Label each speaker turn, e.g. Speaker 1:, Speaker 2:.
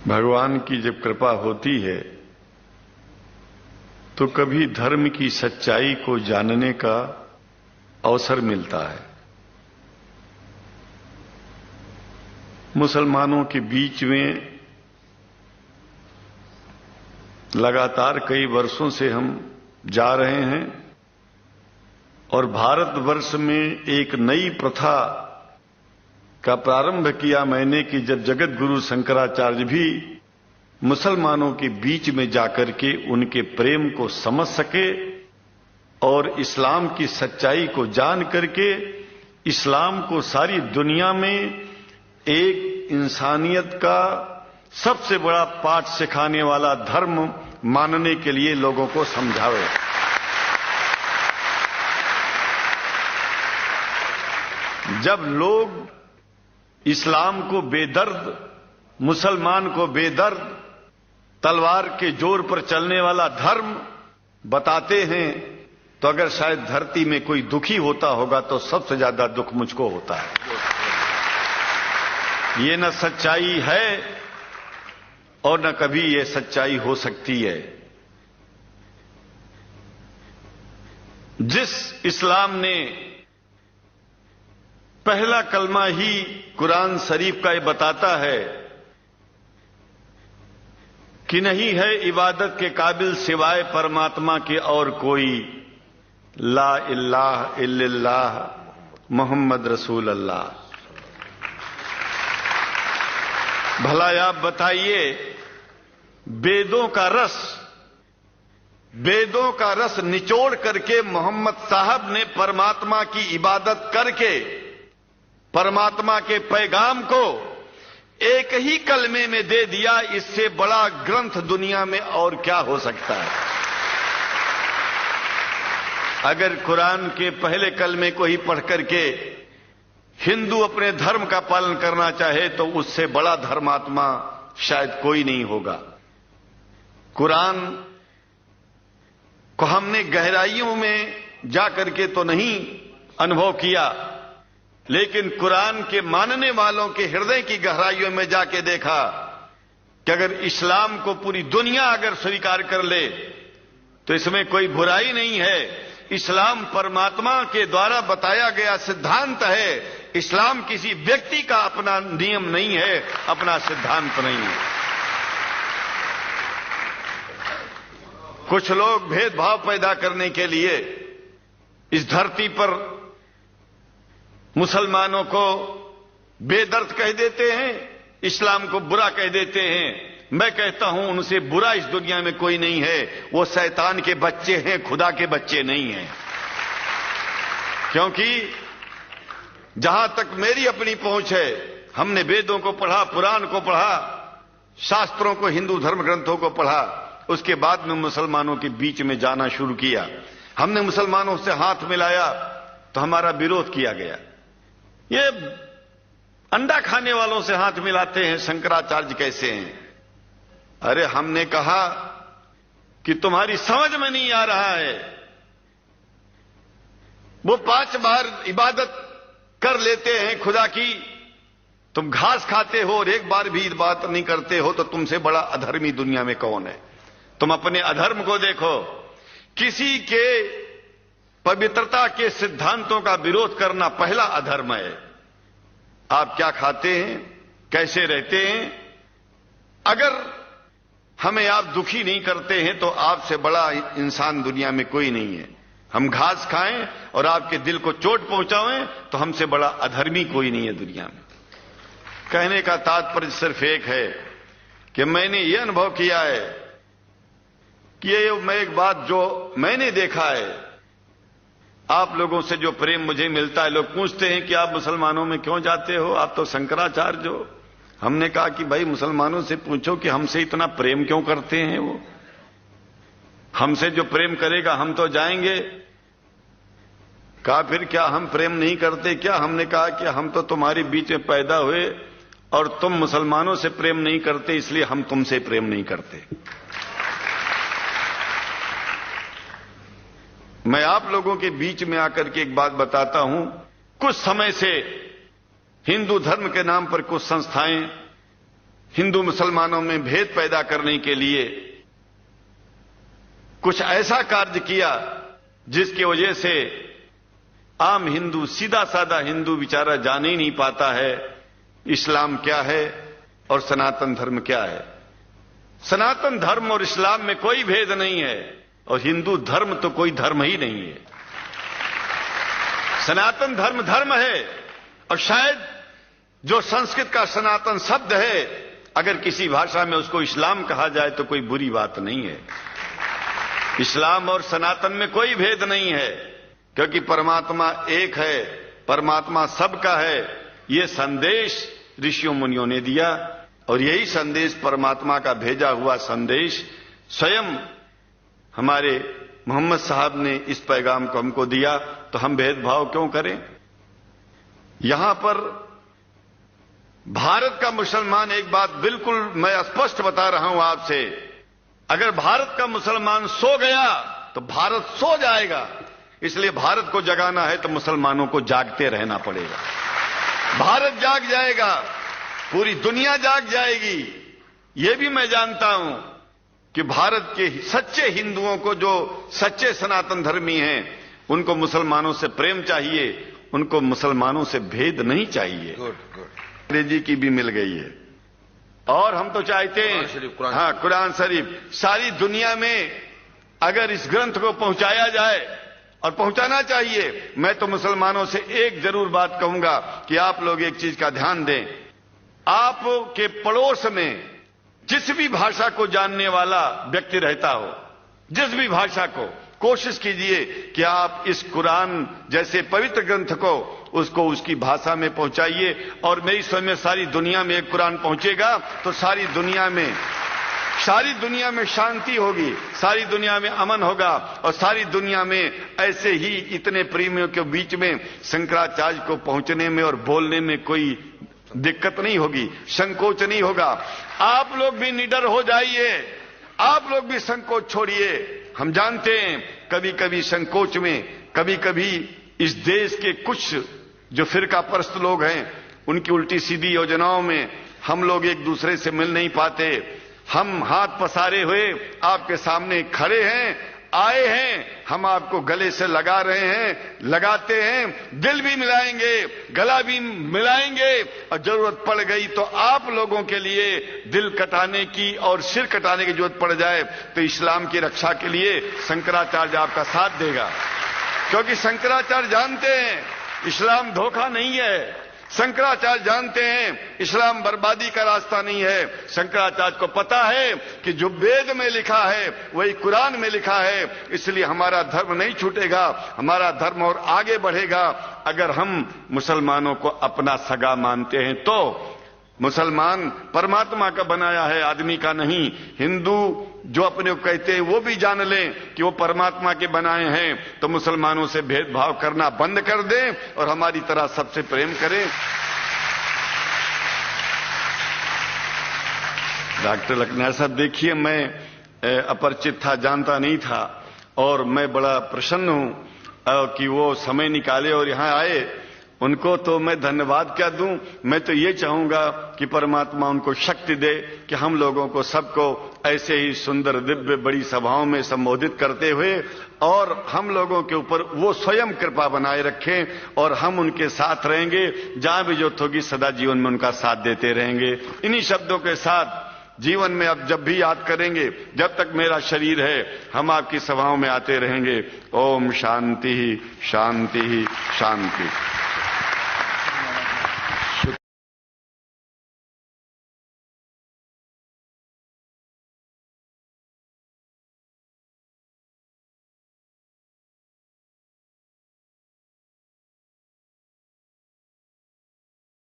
Speaker 1: भगवान की जब कृपा होती है तो कभी धर्म की सच्चाई को जानने का अवसर मिलता है। मुसलमानों के बीच में लगातार कई वर्षों से हम जा रहे हैं और भारतवर्ष में एक नई प्रथा का प्रारंभ किया मैंने कि जब जगत गुरु शंकराचार्य भी मुसलमानों के बीच में जाकर के उनके प्रेम को समझ सके और इस्लाम की सच्चाई को जान करके इस्लाम को सारी दुनिया में एक इंसानियत का सबसे बड़ा पाठ सिखाने वाला धर्म मानने के लिए लोगों को समझावे। जब लोग इस्लाम को बेदर्द, मुसलमान को बेदर्द, तलवार के जोर पर चलने वाला धर्म बताते हैं तो अगर शायद धरती में कोई दुखी होता होगा तो सबसे ज्यादा दुख मुझको होता है। ये न सच्चाई है और न कभी ये सच्चाई हो सकती है। जिस इस्लाम ने पहला कलमा ही कुरान शरीफ का ये बताता है कि नहीं है इबादत के काबिल सिवाय परमात्मा के और कोई, ला इलाहा इल्लल्लाह मोहम्मद रसूल अल्लाह। भला आप बताइए, वेदों का रस निचोड़ करके मोहम्मद साहब ने परमात्मा की इबादत करके परमात्मा के पैगाम को एक ही कलमे में दे दिया। इससे बड़ा ग्रंथ दुनिया में और क्या हो सकता है। अगर कुरान के पहले कलमे को ही पढ़ करके हिंदू अपने धर्म का पालन करना चाहे तो उससे बड़ा धर्मात्मा शायद कोई नहीं होगा। कुरान को हमने गहराइयों में जाकर के तो नहीं अनुभव किया, लेकिन कुरान के मानने वालों के हृदय की गहराइयों में जाके देखा कि अगर इस्लाम को पूरी दुनिया अगर स्वीकार कर ले तो इसमें कोई बुराई नहीं है। इस्लाम परमात्मा के द्वारा बताया गया सिद्धांत है। इस्लाम किसी व्यक्ति का अपना नियम नहीं है, अपना सिद्धांत नहीं है। कुछ लोग भेदभाव पैदा करने के लिए इस धरती पर मुसलमानों को बेदर्द कह देते हैं, इस्लाम को बुरा कह देते हैं। मैं कहता हूं उनसे बुरा इस दुनिया में कोई नहीं है। वो शैतान के बच्चे हैं, खुदा के बच्चे नहीं हैं। क्योंकि जहां तक मेरी अपनी पहुंच है, हमने वेदों को पढ़ा, पुराण को पढ़ा, शास्त्रों को, हिंदू धर्म ग्रंथों को पढ़ा। उसके बाद में मुसलमानों के बीच में जाना शुरू किया। हमने मुसलमानों से हाथ मिलाया तो हमारा विरोध किया गया। ये अंडा खाने वालों से हाथ मिलाते हैं, शंकराचार्य कैसे हैं? अरे हमने कहा कि तुम्हारी समझ में नहीं आ रहा है। वो 5 बार इबादत कर लेते हैं खुदा की, तुम घास खाते हो और एक बार भी इबादत नहीं करते हो, तो तुमसे बड़ा अधर्मी दुनिया में कौन है? तुम अपने अधर्म को देखो। किसी के पवित्रता के सिद्धांतों का विरोध करना पहला अधर्म है। आप क्या खाते हैं, कैसे रहते हैं, अगर हमें आप दुखी नहीं करते हैं तो आपसे बड़ा इंसान दुनिया में कोई नहीं है। हम घास खाएं और आपके दिल को चोट पहुंचाएं तो हमसे बड़ा अधर्मी कोई नहीं है दुनिया में। कहने का तात्पर्य सिर्फ एक है कि मैंने ये अनुभव किया है कि ये मैं एक बात जो मैंने देखा है, आप लोगों से जो प्रेम मुझे मिलता है, लोग पूछते हैं कि आप मुसलमानों में क्यों जाते हो, आप तो शंकराचार्य हो। हमने कहा कि भाई मुसलमानों से पूछो कि हमसे इतना प्रेम क्यों करते हैं। वो हमसे जो प्रेम करेगा हम तो जाएंगे। कहा फिर क्या हम प्रेम नहीं करते क्या? हमने कहा कि हम तो तुम्हारे बीच में पैदा हुए और तुम मुसलमानों से प्रेम नहीं करते, इसलिए हम तुमसे प्रेम नहीं करते। मैं आप लोगों के बीच में आकर के एक बात बताता हूं। कुछ समय से हिंदू धर्म के नाम पर कुछ संस्थाएं हिंदू मुसलमानों में भेद पैदा करने के लिए कुछ ऐसा कार्य किया जिसकी वजह से आम हिंदू, सीधा साधा हिंदू बेचारा जान ही नहीं पाता है इस्लाम क्या है और सनातन धर्म क्या है। सनातन धर्म और इस्लाम में कोई भेद नहीं है और हिंदू धर्म तो कोई धर्म ही नहीं है। सनातन धर्म धर्म है और शायद जो संस्कृत का सनातन शब्द है, अगर किसी भाषा में उसको इस्लाम कहा जाए तो कोई बुरी बात नहीं है। इस्लाम और सनातन में कोई भेद नहीं है, क्योंकि परमात्मा एक है, परमात्मा सबका है। ये संदेश ऋषियों मुनियों ने दिया और यही संदेश परमात्मा का भेजा हुआ संदेश स्वयं हमारे मोहम्मद साहब ने इस पैगाम को हमको दिया। तो हम भेदभाव क्यों करें? यहां पर भारत का मुसलमान, एक बात बिल्कुल मैं स्पष्ट बता रहा हूं आपसे, अगर भारत का मुसलमान सो गया तो भारत सो जाएगा। इसलिए भारत को जगाना है तो मुसलमानों को जागते रहना पड़ेगा। भारत जाग जाएगा, पूरी दुनिया जाग जाएगी। यह भी मैं जानता हूं कि भारत के सच्चे हिंदुओं को, जो सच्चे सनातन धर्मी हैं, उनको मुसलमानों से प्रेम चाहिए, उनको मुसलमानों से भेद नहीं चाहिए। अंग्रेजी की भी मिल गई है और हम तो चाहते हैं, हाँ, कुरान शरीफ सारी दुनिया में अगर इस ग्रंथ को पहुंचाया जाए, और पहुंचाना चाहिए। मैं तो मुसलमानों से एक जरूर बात कहूंगा कि आप लोग एक चीज का ध्यान दें। आपके पड़ोस में जिस भी भाषा को जानने वाला व्यक्ति रहता हो, जिस भी भाषा को, कोशिश कीजिए कि आप इस कुरान जैसे पवित्र ग्रंथ को उसको उसकी भाषा में पहुंचाइए। और मेरी समझ में सारी दुनिया में एक कुरान पहुंचेगा तो सारी दुनिया में शांति होगी, सारी दुनिया में अमन होगा और सारी दुनिया में ऐसे ही इतने प्रेमियों के बीच में शंकराचार्य को पहुंचने में और बोलने में कोई दिक्कत नहीं होगी, संकोच नहीं होगा। आप लोग भी निडर हो जाइए, आप लोग भी संकोच छोड़िए। हम जानते हैं कभी कभी संकोच में, कभी कभी इस देश के कुछ जो फिरका परस्त लोग हैं, उनकी उल्टी सीधी योजनाओं में हम लोग एक दूसरे से मिल नहीं पाते। हम हाथ पसारे हुए आपके सामने खड़े हैं, आए हैं, हम आपको गले से लगा रहे हैं, लगाते हैं, दिल भी मिलाएंगे, गला भी मिलाएंगे और जरूरत पड़ गई तो आप लोगों के लिए दिल कटाने की और सिर कटाने की जरूरत पड़ जाए तो इस्लाम की रक्षा के लिए शंकराचार्य आपका साथ देगा। क्योंकि शंकराचार्य जानते हैं इस्लाम धोखा नहीं है, शंकराचार्य जानते हैं इस्लाम बर्बादी का रास्ता नहीं है। शंकराचार्य को पता है कि जो वेद में लिखा है वही कुरान में लिखा है, इसलिए हमारा धर्म नहीं छूटेगा, हमारा धर्म और आगे बढ़ेगा। अगर हम मुसलमानों को अपना सगा मानते हैं तो मुसलमान परमात्मा का बनाया है, आदमी का नहीं। हिंदू जो अपने को कहते हैं वो भी जान लें कि वो परमात्मा के बनाए हैं, तो मुसलमानों से भेदभाव करना बंद कर दें और हमारी तरह सबसे प्रेम करें। डॉक्टर लखना साहब, देखिए मैं अपरिचित था, जानता नहीं था और मैं बड़ा प्रसन्न हूं कि वो समय निकाले और यहां आए। उनको तो मैं धन्यवाद क्या दूं, मैं तो ये चाहूंगा कि परमात्मा उनको शक्ति दे कि हम लोगों को सबको ऐसे ही सुंदर दिव्य बड़ी सभाओं में संबोधित करते हुए और हम लोगों के ऊपर वो स्वयं कृपा बनाए रखें और हम उनके साथ रहेंगे, जहां भी जरूरत होगी सदा जीवन में उनका साथ देते रहेंगे। इन्हीं शब्दों के साथ जीवन में अब जब भी याद करेंगे, जब तक मेरा शरीर है, हम आपकी सभाओं में आते रहेंगे। ओम शांति शांति शांति।